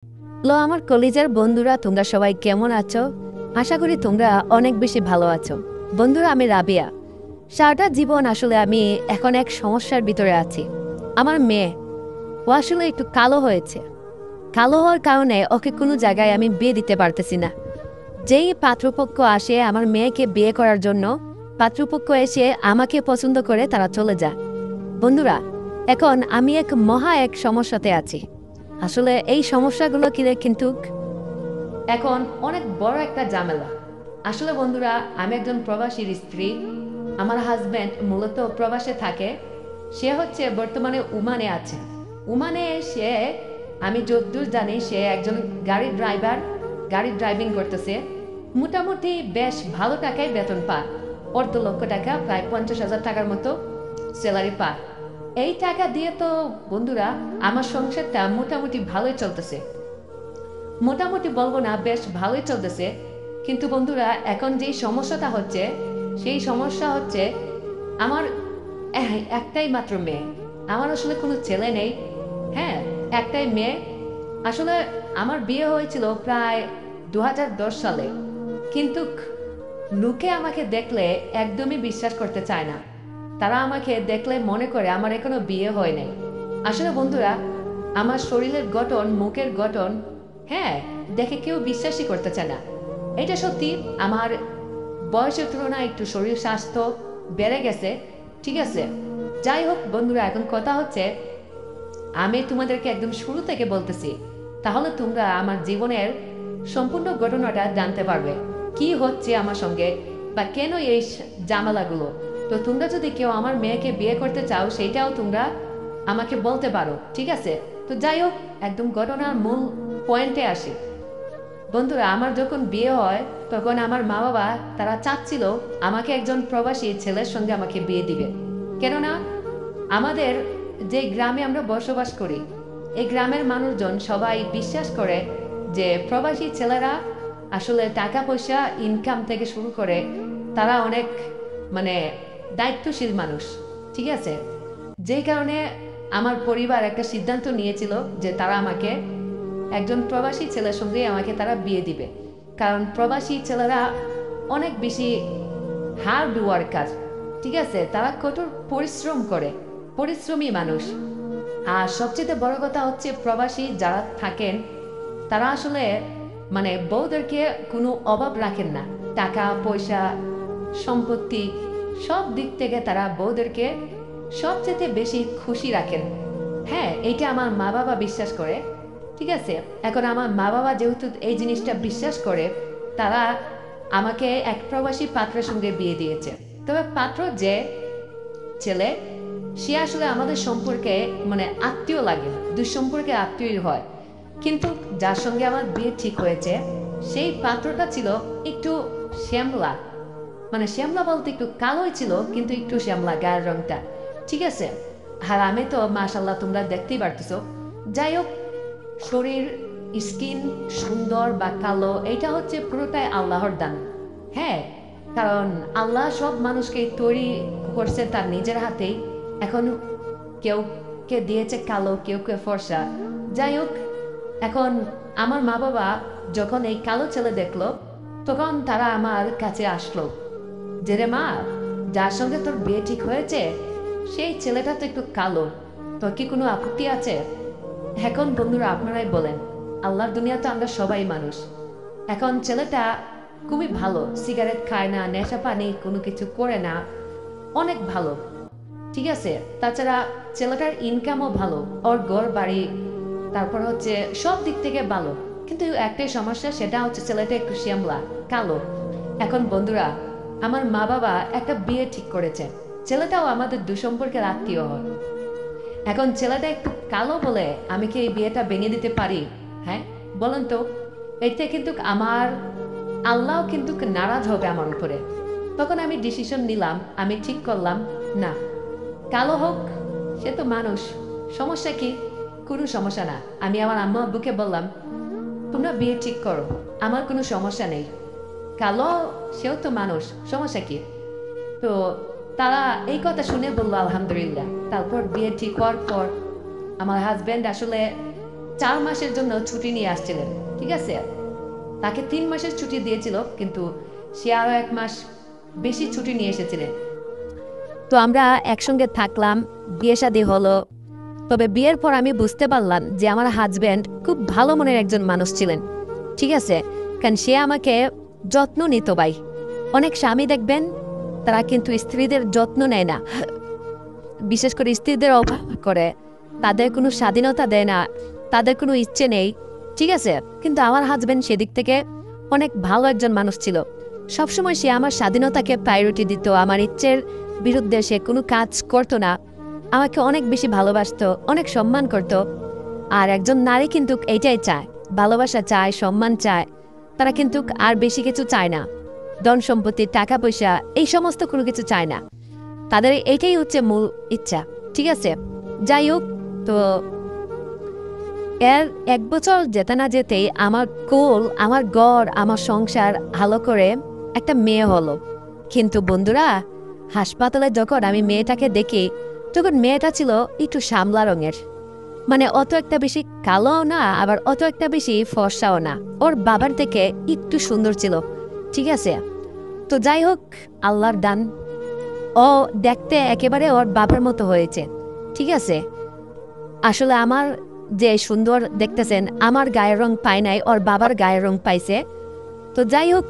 Hello আমার কলিজার বন্ধুরা, তোমরা সবাই কেমন আছো? আশা করি তোমরা অনেক বেশি ভালো আছো। বন্ধুরা, আমি রাবিয়া। সারাটা জীবন আসলে আমি এখন এক সমস্যার ভিতরে আছি। আমার মেয়ে, ও আসলে একটু কালো হয়েছে। কালো হওয়ার কারণে ওকে কোনো জায়গায় আমি বিয়ে দিতে পারতেছি না। যেই পাত্রপক্ষ আসে আমার মেয়েকে বিয়ে করার জন্য, পাত্রপক্ষ এসে আমাকে পছন্দ করে তারা চলে যায়। বন্ধুরা, এখন আমি এক সমস্যাতে আছি। আসলে এই সমস্যাগুলো কিন্তু এখন অনেক বড় একটা ঝামেলা। আসলে বন্ধুরা, আমি একজন প্রবাসীর স্ত্রী। আমার হাজব্যান্ড মূলত প্রবাসে থাকে। সে হচ্ছে বর্তমানে ওমানে আছে। ওমানে সে, আমি যতদূর জানি, সে একজন গাড়ির ড্রাইভার। গাড়ি ড্রাইভিং করতেছে। মোটামুটি বেশ ভালো টাকায় বেতন পায়। লক্ষ টাকা, প্রায় 50,000 টাকার মতো স্যালারি পায়। এই টাকা দিয়ে তো বন্ধুরা আমার সংসারটা মোটামুটি ভালোই চলতেছে। মোটামুটি বলবো না, বেশ ভালোই চলতেছে। কিন্তু বন্ধুরা, এখন যেই সমস্যাটা হচ্ছে, সেই সমস্যা হচ্ছে আমার একটাই মাত্র মেয়ে। আমার আসলে কোনো ছেলে নেই। হ্যাঁ, একটাই মেয়ে। আসলে আমার বিয়ে হয়েছিল প্রায় 2010 সালে। কিন্তু লোকে আমাকে দেখলে একদমই বিশ্বাস করতে চায় না। তারা আমাকে দেখলে মনে করে আমার এখনো বিয়ে হয় নাই। আসলে বন্ধুরা, আমার শরীরের গঠন, মুখের গঠন, হ্যাঁ, দেখে কেউ বিশ্বাসই করতে চায় না। এটা সত্যি, আমার বয়সের তুলনায় একটু শরীর স্বাস্থ্য বেড়ে গেছে। ঠিক আছে, যাই হোক বন্ধুরা, এখন কথা হচ্ছে, আমি তোমাদেরকে একদম শুরু থেকে বলতেছি, তাহলে তোমরা আমার জীবনের সম্পূর্ণ ঘটনাটা জানতে পারবে। কি হচ্ছে আমার সঙ্গে, বা কেন এই ঝামেলাগুলো। তো তোমরা যদি কেউ আমার মেয়েকে বিয়ে করতে চাও, সেইটাও তোমরা আমাকে বলতে পারো। ঠিক আছে, তো যাই হোক, একদম ঘটনার মূল পয়েন্টে আসি। বন্ধুরা, আমার যখন বিয়ে হয়, তখন আমার মা বাবা তারা চাচ্ছিল আমাকে একজন প্রবাসী ছেলের সঙ্গে আমাকে বিয়ে দিবে। কেননা আমাদের যে গ্রামে আমরা বসবাস করি, এই গ্রামের মানুষজন সবাই বিশ্বাস করে যে প্রবাসী ছেলেরা আসলে টাকা পয়সা ইনকাম থেকে শুরু করে তারা অনেক মানে দায়িত্বশীল মানুষ। ঠিক আছে, যেই কারণে আমার পরিবার একটা সিদ্ধান্ত নিয়েছিল যে তারা আমাকে একজন প্রবাসী ছেলের সঙ্গে আমাকে তারা বিয়ে দিবে। কারণ প্রবাসী ছেলেরা অনেক বেশি হার্ড ওয়ার্কার। ঠিক আছে, তারা কঠোর পরিশ্রম করে, পরিশ্রমী মানুষ। আর সবচেয়ে বড় কথা হচ্ছে, প্রবাসী যারা থাকেন তারা আসলে বউদেরকে কোনো অভাব রাখেন না। টাকা পয়সা, সম্পত্তি, সব দিক থেকে তারা বউদেরকে সবচেয়ে বেশি খুশি রাখেন। হ্যাঁ, এইটা আমার মা বাবা বিশ্বাস করে। ঠিক আছে, এখন আমার মা বাবা যেহেতু এই জিনিসটা বিশ্বাস করে, তারা আমাকে এক প্রবাসী পাত্রের সঙ্গে বিয়ে দিয়েছে। তবে পাত্র যে ছেলে, সে আসলে আমাদের সম্পর্কে আত্মীয় লাগে, দুঃসম্পর্কে আত্মীয় হয়। কিন্তু যার সঙ্গে আমার বিয়ে ঠিক হয়েছে, সেই পাত্রটা ছিল একটু শ্যামলা। শ্যামলা বলতে একটু কালোই ছিল, কিন্তু একটু শ্যামলা গায়ের রংটা। ঠিক আছে, আর আমি তো মাশাল্লাহ, তোমরা দেখতেই পারতেছো। যাই হোক, শরীর, স্কিন সুন্দর বা কালো, এটা হচ্ছে পুরোটাই আল্লাহর দান। হ্যাঁ, কারণ আল্লাহ সব মানুষকে তৈরি করছে তার নিজের হাতেই। এখন কেউ কে দিয়েছে কালো, কেউ কে ফর্সা। যাই হোক, এখন আমার মা বাবা যখন এই কালো ছেলে দেখলো, তখন তারা আমার কাছে আসলো যে, রে মা, যার সঙ্গে তোর বিয়ে ঠিক হয়েছে সেই ছেলেটা তো একটু কালো, তোর কি কোনো আপত্তি আছে? এখন বন্ধুরা, আপনারাই বলেন, আল্লাহর দুনিয়াতে আমরা সবাই মানুষ। এখন ছেলেটা খুবই ভালো, সিগারেট খায় না, নেশা পানি কোনো কিছু করে না, অনেক ভালো। ঠিক আছে, তাছাড়া ছেলেটার ইনকামও ভালো, ওর ঘর বাড়ি, তারপর হচ্ছে সব দিক থেকে ভালো। কিন্তু একটাই সমস্যা, সেটা হচ্ছে ছেলেটা একটু শ্যামলা, কালো। এখন বন্ধুরা, আমার মা বাবা একটা বিয়ে ঠিক করেছে। ছেলেটাও আমাদের দুঃসম্পর্কের আত্মীয় হয়। এখন ছেলেটা একটু কালো বলে আমি কি এই বিয়েটা ভেঙে দিতে পারি? হ্যাঁ, বলেন তো। এতে কিন্তু আমার আল্লাহ কিন্তু নারাজ হবে আমার উপরে। তখন আমি ডিসিশন নিলাম, আমি ঠিক করলাম, না, কালো হোক, সে তো মানুষ, সমস্যা কি? কোনো সমস্যা না। আমি আমার আম্মা আব্বুকে বললাম, তোমরা বিয়ে ঠিক করো, আমার কোনো সমস্যা নেই। কালো, সেও তো মানুষ, সমস্যা কি? তো তারা এই কথা শুনে বললো আলহামদুলিল্লাহ। তারপর বিয়ে ঠিক হওয়ার পর আমার হাজব্যান্ড আসলে 4 মাসের জন্য ছুটি নিয়ে আসছিলেন, ঠিক আছে? তাকে 3 মাসের ছুটি দিয়েছিল, কিন্তু সে আরও 1 মাস বেশি ছুটি নিয়ে এসেছিলেন। তো আমরা একসঙ্গে থাকলাম, বিয়ে শাদী হলো। তবে বিয়ের পর আমি বুঝতে পারলাম যে আমার হাজব্যান্ড খুব ভালো মনের একজন মানুষ ছিলেন, ঠিক আছে? কারণ সে আমাকে যত্ন নিত ভাই। অনেক স্বামী দেখবেন তারা কিন্তু স্ত্রীদের যত্ন নেয় না, বিশেষ করে স্ত্রীদের অভাব করে, তাদের কোনো স্বাধীনতা দেয় না, তাদের কোনো ইচ্ছে নেই, ঠিক আছে? কিন্তু আমার হাজব্যান্ড সেদিক থেকে অনেক ভালো একজন মানুষ ছিল। সবসময় সে আমার স্বাধীনতাকে প্রায়োরিটি দিত, আমার ইচ্ছের বিরুদ্ধে সে কোনো কাজ করতো না, আমাকে অনেক বেশি ভালোবাসতো, অনেক সম্মান করত। আর একজন নারী কিন্তু এইটাই চায়, ভালোবাসা চায়, সম্মান চায়, তারা কিন্তু আর বেশি কিছু চায় না, ধন সম্পত্তি, টাকা পয়সা, এই সমস্ত কোনো কিছু চায় না, তাদের এইটাই হচ্ছে মূল ইচ্ছা, ঠিক আছে? যাই হোক, তো এর 1 বছর যেতে না যেতেই আমার কোল, আমার ঘর, আমার সংসার ভালো করে একটা মেয়ে হলো। কিন্তু বন্ধুরা, হাসপাতালে যখন আমি মেয়েটাকে দেখি, তখন মেয়েটা ছিল একটু শ্যামলা রঙের, মানে অত একটা বেশি কালো না, আবার অত একটা বেশি ফর্সাও না, ওর বাবার থেকে একটু সুন্দর ছিল, ঠিক আছে? তো যাই হোক, আল্লাহর দান, ও দেখতে একেবারে ওর বাবার মতো হয়েছে, ঠিক আছে? আসলে আমার যে সুন্দর দেখতেছেন, আমার গায়ের রং পায় নাই, ওর বাবার গায়ের রং পাইছে। তো যাই হোক,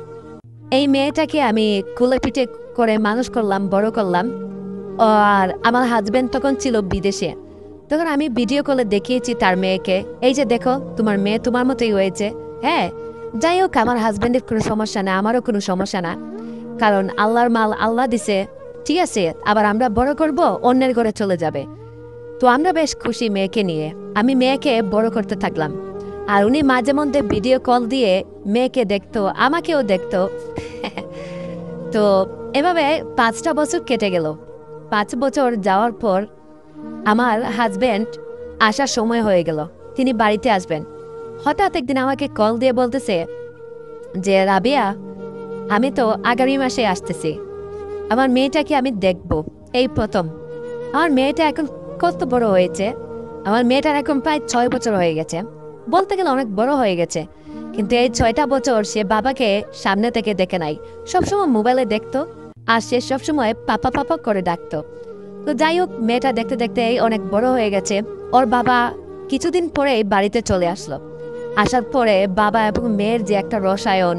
এই মেয়েটাকে আমি কোলে পিঠে করে মানুষ করলাম, বড় করলাম। আর আমার হাজব্যান্ড তখন ছিল বিদেশে, তখন আমি ভিডিও কলে দেখিয়েছি তার মেয়েকে, এই যে দেখো তোমার মেয়ে তোমার মতোই হয়েছে। হ্যাঁ, যাই হোক, আমার হাজব্যান্ডের কোনো সমস্যা না, আমারও কোনো সমস্যা না, কারণ আল্লাহর মাল আল্লাহ দিছে, ঠিক আছে? আবার আমরা বড় করব, অন্যের ঘরে চলে যাবে। তো আমরা বেশ খুশি মেয়েকে নিয়ে, আমি মেয়েকে বড় করতে থাকলাম। আর উনি মাঝে মধ্যে ভিডিও কল দিয়ে মেয়েকে দেখতো, আমাকেও দেখতো। তো এভাবে 5টা বছর কেটে গেল। 5 বছর যাওয়ার পর আমার হাজব্যান্ড আসার সময় হয়ে গেল, তিনি বাড়িতে আসবেন। হঠাৎ একদিন আমাকে কল দিয়ে বলতেছে যে, রাবিয়া, আমি তো আগামী মাসে আসতেছি, আমার মেয়েটাকে আমি দেখব, এই প্রথম। আমার মেয়েটা এখন কত বড় হয়েছে, আমার মেয়েটার এখন প্রায় 6 বছর হয়ে গেছে, বলতে গেলে অনেক বড় হয়ে গেছে। কিন্তু এই 6টা বছর সে বাবাকে সামনে থেকে দেখে নাই, সবসময় মোবাইলে দেখতো, আর সে সবসময় পাপা পাপা করে ডাকতো। তো যাই হোক, মেয়েটা দেখতে দেখতে অনেক বড় হয়ে গেছে। ওর বাবা কিছুদিন পরেই বাড়িতে চলে আসলো। আসার পরে বাবা এবং মেয়ের যে একটা রসায়ন,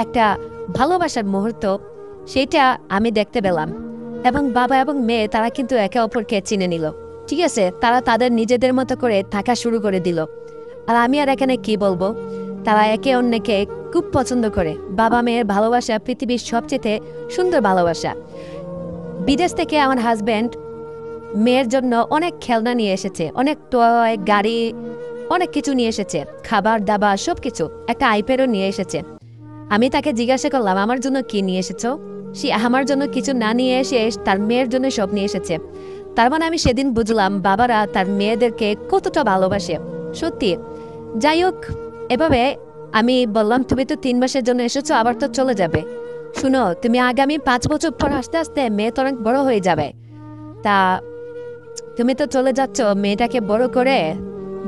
একটা ভালোবাসার মুহূর্ত, সেটা আমি দেখতে পেলাম। এবং বাবা এবং মেয়ে তারা কিন্তু একে অপরকে চিনে নিল, ঠিক আছে? তারা তাদের নিজেদের মতো করে থাকা শুরু করে দিল। আর আমি আর এখানে কি বলবো, তারা একে অন্যকে খুব পছন্দ করে। বাবা মেয়ের ভালোবাসা পৃথিবীর সবচেয়ে সুন্দর ভালোবাসা। বিদেশ থেকে আমার হাজব্যান্ড মেয়ের জন্য অনেক খেলনা নিয়ে এসেছে, অনেক টয়, গাড়ি, অনেক কিছু নিয়ে এসেছে, খাবার দাবার সব কিছু, একটা আইপ্যাডও নিয়ে এসেছে। আমি তাকে জিজ্ঞাসা করলাম, আমার জন্য কি নিয়ে এসেছো? সে আমার জন্য কিছু না নিয়ে এসে তার মেয়ের জন্য সব নিয়ে এসেছে। তার মানে আমি সেদিন বুঝলাম বাবারা তার মেয়েদেরকে কতটা ভালোবাসে, সত্যি। যাই হোক, এভাবে আমি বললাম, তুমি তো 3 মাসের জন্য এসেছো, আবার তো চলে যাবে। শুনো, তুমি আগামী 5 বছর পর আস্তে আস্তে মেয়ে তো অনেক বড় হয়ে যাবে, তা তুমি তো চলে যাচ্ছ, মেয়েটাকে বড় করে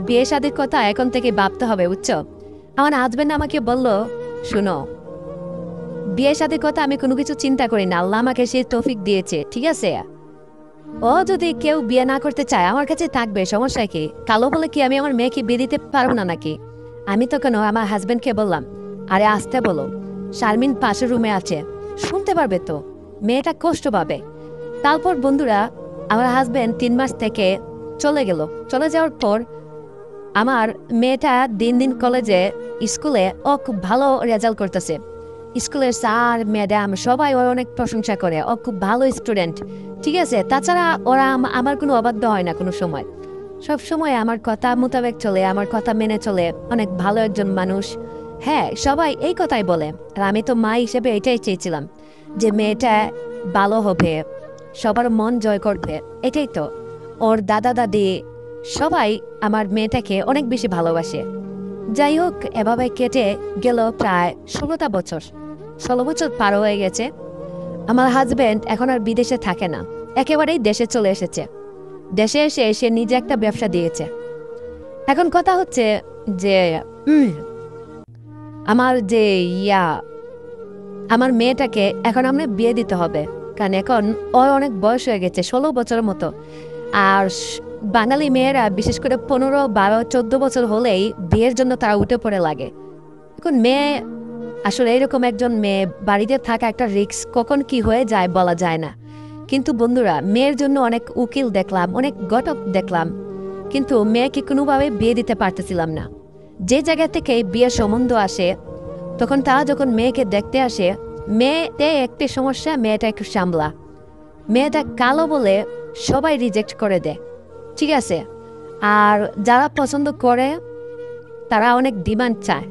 বিয়ে শাদীর কথা এখন থেকে ভাবতে হবে, বুঝছো? আমার হাজবেন্ড আমাকে বলল, শুনো, বিয়ে শাদীর কথা আমি কোনো কিছু চিন্তা করি না, আল্লাহ আমাকে সেই তৌফিক দিয়েছে, ঠিক আছে? ও যদি কেউ বিয়ে না করতে চায়, আমার কাছে থাকবে, সমস্যা কি? কালো বলে কি আমি আমার মেয়েকে বিয়ে দিতে পারবো না নাকি? আমি তখন আমার হাজবেন্ডকে বললাম, আরে আসতে বলো, শারমিন পাশের রুমে আছে, শুনতে পারবে তো, মেয়েটা কষ্ট পাবে। তারপর বন্ধুরা, আমার হাজবেন্ড 3 মাস থেকে চলে গেল। চলে যাওয়ার পর আমার মেয়েটা দিন দিন কলেজে, স্কুলে ও খুব ভালো রেজাল্ট করতেছে। স্কুলের স্যার ম্যাডাম সবাই ওর অনেক প্রশংসা করে, ও খুব ভালো স্টুডেন্ট, ঠিক আছে? তাছাড়া ওরা আমার কোনো অবাধ্য হয় না কোনো সময়, সব সময় আমার কথা মোতাবেক চলে, আমার কথা মেনে চলে, অনেক ভালো একজন মানুষ। হ্যাঁ, সবাই এই কথাই বলে। আর আমি তো মা হিসেবে এটাই চেয়েছিলাম যে মেয়েটা ভালো হবে, সবার মন জয় করবে, এটাই তো। ওর দাদা দাদি সবাই আমার মেয়েটাকে অনেক বেশি ভালোবাসে। যাই হোক, এভাবে কেটে গেল প্রায় 16টা বছর, 16 বছর পার হয়ে গেছে। আমার হাজব্যান্ড এখন আর বিদেশে থাকে না, একেবারেই দেশে চলে এসেছে। দেশে এসে সে নিজে একটা ব্যবসা দিয়েছে। এখন কথা হচ্ছে যে আমার যে আমার মেয়েটাকে এখন আমরা বিয়ে দিতে হবে, কারণ এখন ওর অনেক বয়স হয়ে গেছে, 16 বছরের মতো। আর বাঙালি মেয়েরা বিশেষ করে 15, 12, 14 বছর হলেই বিয়ের জন্য তারা উঠে পড়ে লাগে। এখন মেয়ে আসলে এরকম একজন মেয়ে বাড়িতে থাকা একটা রিস্ক, কখন কি হয়ে যায় বলা যায় না। কিন্তু বন্ধুরা, মেয়ের জন্য অনেক উকিল দেখলাম, অনেক ঘটক দেখলাম, কিন্তু মেয়েকে কোনোভাবে বিয়ে দিতে পারতেছিলাম না। যে জায়গা থেকে বিয়ের সম্বন্ধ আসে, তখন তারা যখন মেয়েকে দেখতে আসে, মেয়েতে একটি সমস্যা, মেয়েটা একটু সামলা, মেয়েটা কালো বলে সবাই রিজেক্ট করে দেয়, ঠিক আছে। আর যারা পছন্দ করে তারা অনেক ডিমান্ড চায়,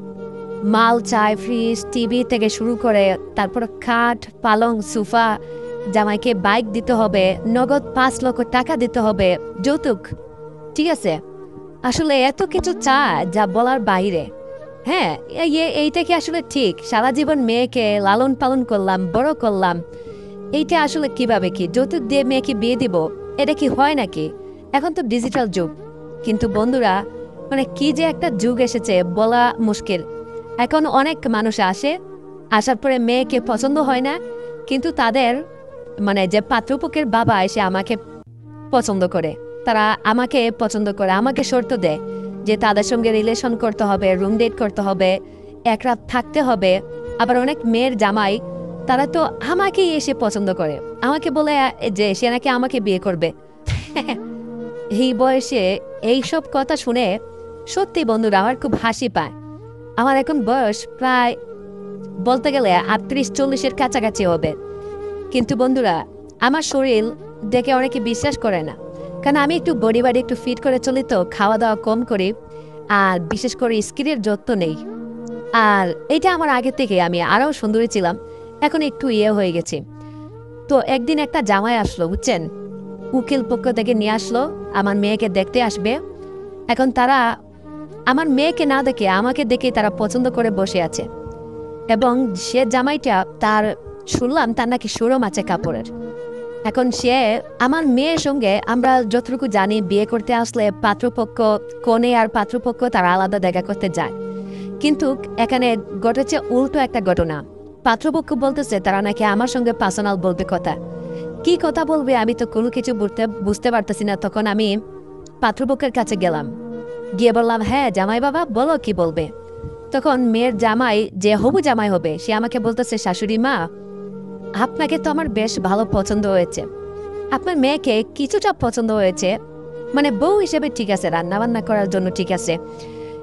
মাল চায়, ফ্রিজ, টিভি থেকে শুরু করে, তারপর খাট, পালং, সোফা, জামাইকে বাইক দিতে হবে, নগদ 5 লক্ষ টাকা দিতে হবে, যৌতুক, ঠিক আছে। আসলে এত কিছু চায় যা বলার বাইরে। হ্যাঁ, এইটা কি আসলে ঠিক? সারা জীবন মেয়েকে লালন পালন করলাম, বড় করলাম, এইটা আসলে কিভাবে কি যৌতুক দিয়ে মেয়েকে বিয়ে দিব? এটা কি হয় নাকি? এখন তো ডিজিটাল যুগ, কিন্তু বন্ধুরা, মানে কি যে একটা যুগ এসেছে বলা মুশকিল। এখন অনেক মানুষ আসে, আসার পরে মেয়েকে পছন্দ হয় না, কিন্তু তাদের মানে যে পাত্রপক্ষের বাবা এসে আমাকে পছন্দ করে, তারা আমাকে পছন্দ করে, আমাকে শর্ত দেয় যে তাদের সঙ্গে রিলেশন করতে হবে, রুম ডেট করতে হবে, এক রাত থাকতে হবে। আবার অনেক মেয়ের জামাই তারা তো আমাকেই এসে পছন্দ করে, আমাকে বলে যে সে নাকি আমাকে বিয়ে করবে। এই বয়সে এইসব কথা শুনে সত্যি বন্ধুরা আমার খুব হাসি পায়। আমার এখন বয়স প্রায় বলতে গেলে 38-40-এর কাছাকাছি হবে, কিন্তু বন্ধুরা আমার শরীর দেখে অনেকে বিশ্বাস করে না, কারণ আমি একটু বডি একটু ফিট করে চলি, তো খাওয়া দাওয়া কম করি, আর বিশেষ করে স্কিনের যত্ন নেই। আর এটা আমার আগে থেকে, আমি আরও সুন্দরী ছিলাম, এখন একটু হয়ে গেছি। তো একদিন একটা জামাই আসলো, বুঝছেন, উকিল পক্ষ থেকে নিয়ে আসলো, আমার মেয়েকে দেখতে আসবে। এখন তারা আমার মেয়েকে না দেখে আমাকে দেখে তারা পছন্দ করে বসে আছে, এবং সে জামাইটা তার শুনলাম তার নাকি শোরুম আছে কাপড়ের। এখন সে আমার মেয়ের সঙ্গে, আমরা যতটুকু জানি, বিয়ে করতে আসলে পাত্রপক্ষ, কনে আর পাত্রপক্ষ তারা আলাদা দেখা করতে যায়, কিন্তু এখানে ঘটেছে উল্টো একটা ঘটনা। পাত্রপক্ষ বলতেছে তারা নাকি আমার সঙ্গে পার্সোনাল বলবে কথা। কি কথা বলবে আমি তো কোনো কিছু বুঝতে পারতেছি না। তখন আমি পাত্রপক্ষের কাছে গেলাম, গিয়ে বললাম, হ্যাঁ জামাই বাবা বলো কি বলবে। তখন মেয়ের জামাই, যে হবু জামাই হবে, সে আমাকে বলতেছে, শাশুড়ি মা, আপনাকে তো আমার বেশ ভালো পছন্দ হয়েছে, আপনার মেয়েকে কিছুটা পছন্দ হয়েছে, মানে বউ হিসেবে ঠিক আছে, রান্না বান্না করার জন্য ঠিক আছে,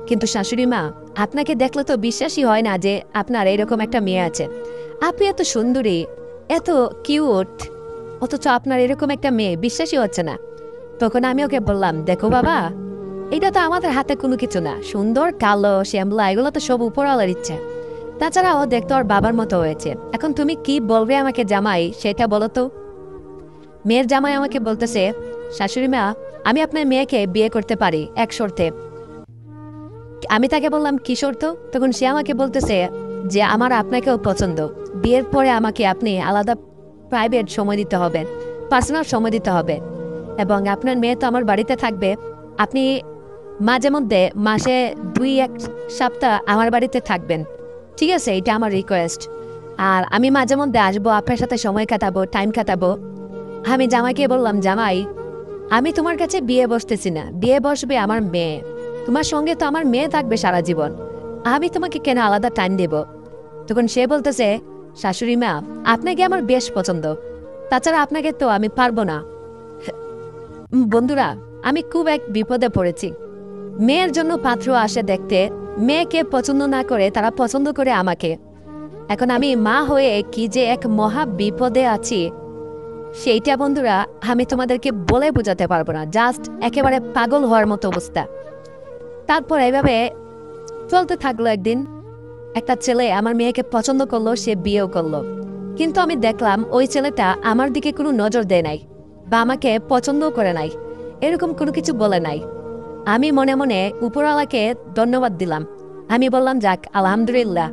কিন্তু শাশুড়ি মা, আপনাকে দেখলে তো বিশ্বাসই হয় না যে আপনার এরকম একটা মেয়ে আছে। আপনি এত সুন্দরী, এত কিউট, অথচ আপনার এরকম একটা মেয়ে, বিশ্বাসই হচ্ছে না। তখন আমি ওকে বললাম, দেখো বাবা, এটা তো আমাদের হাতে কোনো কিছু না, সুন্দর কালো শ্যামলা এগুলো তো সব উপরওয়ালার ইচ্ছে, তাছাড়া ও দেখতে ওর বাবার মতো হয়েছে। এখন তুমি কি বলবে আমাকে জামাই, সেটা বলো তো। মেয়ের জামাই আমাকে বলতেছে, শাশুড়ি মা, আমি আপনার মেয়েকে বিয়ে করতে পারি এক শর্তে। আমি তাকে বললাম, কি শর্ত? তখন সে আমাকে বলতেছে যে আমার আপনাকেও পছন্দ, বিয়ের পরে আমাকে আপনি আলাদা প্রাইভেট সময় দিতে হবে, পার্সোনাল সময় দিতে হবে, এবং আপনার মেয়ে তো আমার বাড়িতে থাকবে, আপনি মাঝে মধ্যে মাসে 2-1 সপ্তাহ আমার বাড়িতে থাকবেন, ঠিক আছে? এটা আমার রিকোয়েস্ট। আর আমি মাঝে মধ্যে আসবো, আপনার সাথে সময় কাটাবো, টাইম কাটাবো। আমি জামাইকে বললাম, জামাই, আমি তোমার কাছে বিয়ে বসতেছি না, বিয়ে বসবে আমার মেয়ে, তোমার সঙ্গে তো আমার মেয়ে থাকবে সারা জীবন, আমি তোমাকে কেন আলাদা টাইম দেব? তখন সে বলতেছে, শাশুড়ি মা, আপনাকে আমার বেশ পছন্দ, তাছাড়া আপনাকে তো আমি পারবো না। বন্ধুরা, আমি খুব এক বিপদে পড়েছি। মেয়ের জন্য পাত্র আসে দেখতে, মেয়েকে পছন্দ না করে তারা পছন্দ করে আমাকে। এখন আমি মা হয়ে কি যে এক মহা বিপদে আছি, সেইটা বন্ধুরা আমি তোমাদেরকে বলে বোঝাতে পারবো না। জাস্ট একেবারে পাগল হওয়ার মতো অবস্থা। তারপর এইভাবে চলতে থাকলো। একদিন একটা ছেলে আমার মেয়েকে পছন্দ করলো, সে বিয়েও করলো, কিন্তু আমি দেখলাম ওই ছেলেটা আমার দিকে কোনো নজর দেয় নাই, বা আমাকে পছন্দও করে নাই, এরকম কোনো কিছু বলে নাই। আমি মনে মনে উপরওয়ালাকে ধন্যবাদ দিলাম। আমি বললাম, যাক আলহামদুলিল্লাহ,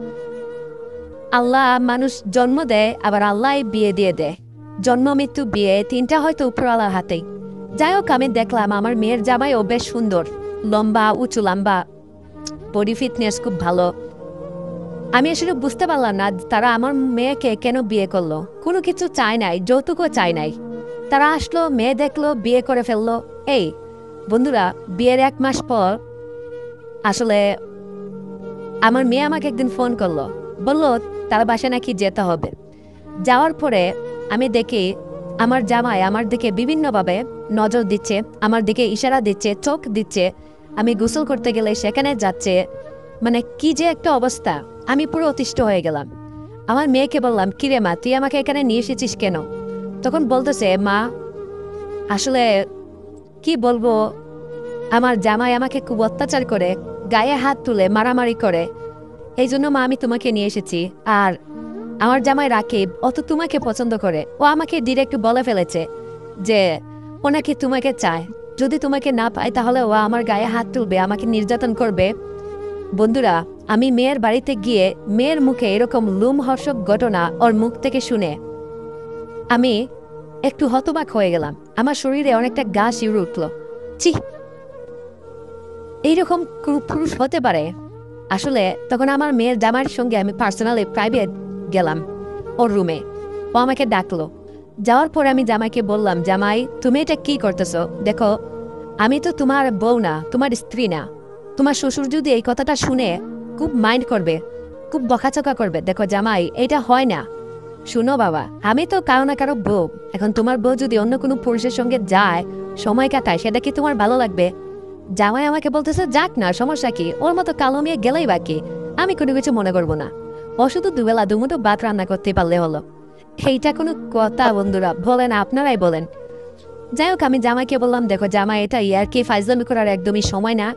আল্লাহ মানুষ জন্ম দেয়, আবার আল্লাহ বিয়ে দিয়ে দেয়, জন্ম মৃত্যু বিয়ে তিনটা হয়তো উপরওয়ালার হাতেই। যাই হোক, আমি দেখলাম আমার মেয়ের জামাইও বেশ সুন্দর, লম্বা, উঁচু লম্বা, বডি ফিটনেস খুব ভালো। আমি আসলে বুঝতে পারলাম না তারা আমার মেয়েকে কেন বিয়ে করলো। কোনো কিছু চায় নাই, যৌতুকও চায় নাই। তারা আসলো, মেয়ে দেখলো, বিয়ে করে ফেললো। এই বন্ধুরা, বিয়ের 1 মাস পর আসলে আমার মেয়ে আমাকে একদিন ফোন করলো, বলল তার বাসায় নাকি যেতে হবে। যাওয়ার পরে আমি দেখি আমার জামাই আমার দিকে বিভিন্নভাবে নজর দিচ্ছে, আমার দিকে ইশারা দিচ্ছে, চোখ দিচ্ছে। আমি গোসল করতে গেলে সেখানে যাচ্ছে। মানে কি যে একটা অবস্থা, আমি পুরো অতিষ্ঠ হয়ে গেলাম। আমার মেয়েকে বললাম, কিরে মা, তুই আমাকে এখানে নিয়ে এসেছিস কেন? তখন বলতেছে, মা আসলে কি বলবো, আমার জামাই আমাকে খুব অত্যাচার করে, গায়ে হাত তুলে মারামারি করে, এই জন্য মা আমি তোমাকে নিয়ে এসেছি। আর আমার জামাই রাকিব অত তোমাকে পছন্দ করে, ও আমাকে ডিরেক্ট বলে ফেলেছে যে ও নাকি তোমাকে চায়, যদি তোমাকে না পায় তাহলে ও আমার গায়ে হাত তুলবে, আমাকে নির্যাতন করবে। বন্ধুরা, আমি মেয়ের বাড়িতে গিয়ে মেয়ের মুখে এরকম লোমহর্ষক ঘটনা ওর মুখ থেকে শুনে আমি একটু হতবাক হয়ে গেলাম। আমার শরীরে অনেকটা গা শিউরে উঠল। ছি, এইরকম পুরুষ হতে পারে? আসলে তখন আমার মেয়ের জামাইয়ের সঙ্গে আমি পার্সোনালি প্রাইভেট গেলাম ওর রুমে। ও আমাকে ডাকলো। যাওয়ার পরে আমি জামাইকে বললাম, জামাই তুমি এটা কি করতেছো? দেখো, আমি তো তোমার বউ না, তোমার স্ত্রী না। তোমার শ্বশুর যদি এই কথাটা শুনে খুব মাইন্ড করবে, খুব বকাচকা করবে। দেখো জামাই, এটা হয় না। শুনো বাবা, আমি তো কারো না কারো বউ। এখন তোমার বউ যদি অন্য কোনো পুরুষের সঙ্গে যায়, সময় কাটায়, সেটা কি তোমার ভালো লাগবে? জামাই আমাকে বলতেছে, যাক না, সমস্যা কি, ওর মতো কালো মেয়ে গেলেই বাকি, আমি কোনো কিছু মনে করবো না। ও শুধু দুবেলা দুমুঠো ভাত রান্না করতে পারলে হলো। এইটা কোনো কথা বন্ধুরা? বলেন, আপনারাই বলেন। যাই হোক, আমি জামাইকে বললাম, দেখো জামাই, এটা ইয়ার্কি ফাইজলামি করার একদমই সময় না।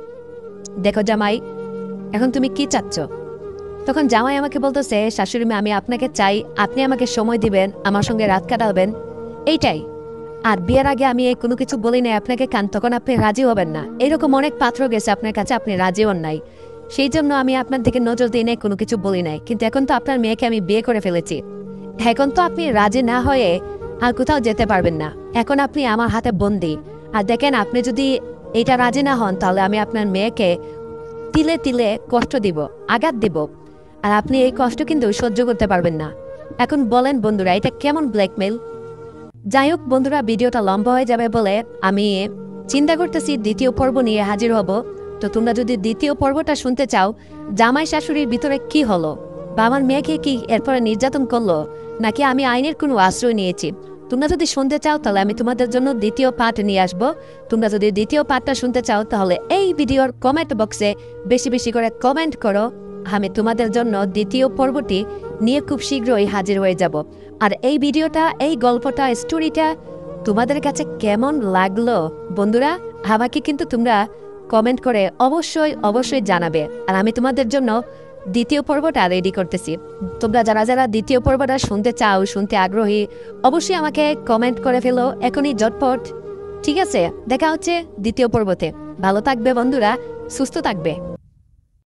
দেখো জামাই, এখন তুমি কি চাচ্ছ? তখন জামাই আমাকে বলতেছে, শাশুড়ি মা, আমি আপনাকে চাই, আপনি আমাকে সময় দিবেন, আমার সঙ্গে রাত কাটাবেন, এইটাই। আর বিয়ের আগে আমি এই কোনো কিছু বলি নাই আপনাকে, কান তখন আপনি রাজি হবেন না। এরকম অনেক পাত্র গেছে আপনার কাছে, আপনি রাজি হন নাই, সেই জন্য আমি আপনার দিকে নজর দিই নাই, কোনো কিছু বলি নাই। কিন্তু এখন তো আপনার মেয়েকে আমি বিয়ে করে ফেলেছি, এখন তো আপনি রাজি না হয়ে আর কোথাও যেতে পারবেন না। এখন আপনি আমার হাতে বন্দি। আর দেখেন, আপনি যদি এটা রাজি না হন, তাহলে আমি আপনার মেয়েকে তিলে তিলে কষ্ট দিব, আঘাত দিব। আর আপনি এই কষ্ট কিন্তু সহ্য করতে পারবেন না। এখন বলেন বন্ধুরা, এটা কেমন ব্ল্যাকমেল? যাই হোক বন্ধুরা, ভিডিওটা লম্বা হয়ে যাবে বলে আমি চিন্তা করতেছি দ্বিতীয় পর্ব নিয়ে হাজির হব। তো তোমরা যদি দ্বিতীয় পর্বটা শুনতে চাও, জামাই শাশুড়ির ভিতরে কি হলো, বা আমার মেয়েকে কি এরপরে নির্যাতন করলো, নাকি আমি আইনের কোনো আশ্রয় নিয়েছি, তোমরা যদি শুনতে চাও তাহলে আমি তোমাদের জন্য দ্বিতীয় পার্ট নিয়ে আসবো। তোমরা যদি দ্বিতীয় পার্টটা শুনতে চাও তাহলে এই ভিডিওর কমেন্ট বক্সে বেশি বেশি করে কমেন্ট করো। আমি তোমাদের জন্য দ্বিতীয় পর্বটি নিয়ে খুব শীঘ্রই হাজির হয়ে যাব। আর এই ভিডিওটা, এই গল্পটা, স্টোরিটা তোমাদের কাছে কেমন লাগলো বন্ধুরা, আমাকে কিন্তু তোমরা কমেন্ট করে অবশ্যই অবশ্যই জানাবে। আর আমি তোমাদের জন্য দ্বিতীয় পর্বটা রেডি করতেছি। তোমরা যারা যারা দ্বিতীয় পর্বটা শুনতে চাও, শুনতে আগ্রহী, অবশ্যই আমাকে কমেন্ট করে ফেলো এখনই ঝটপট। ঠিক আছে, দেখা হচ্ছে দ্বিতীয় পর্বতে। ভালো থাকবে বন্ধুরা, সুস্থ থাকবে।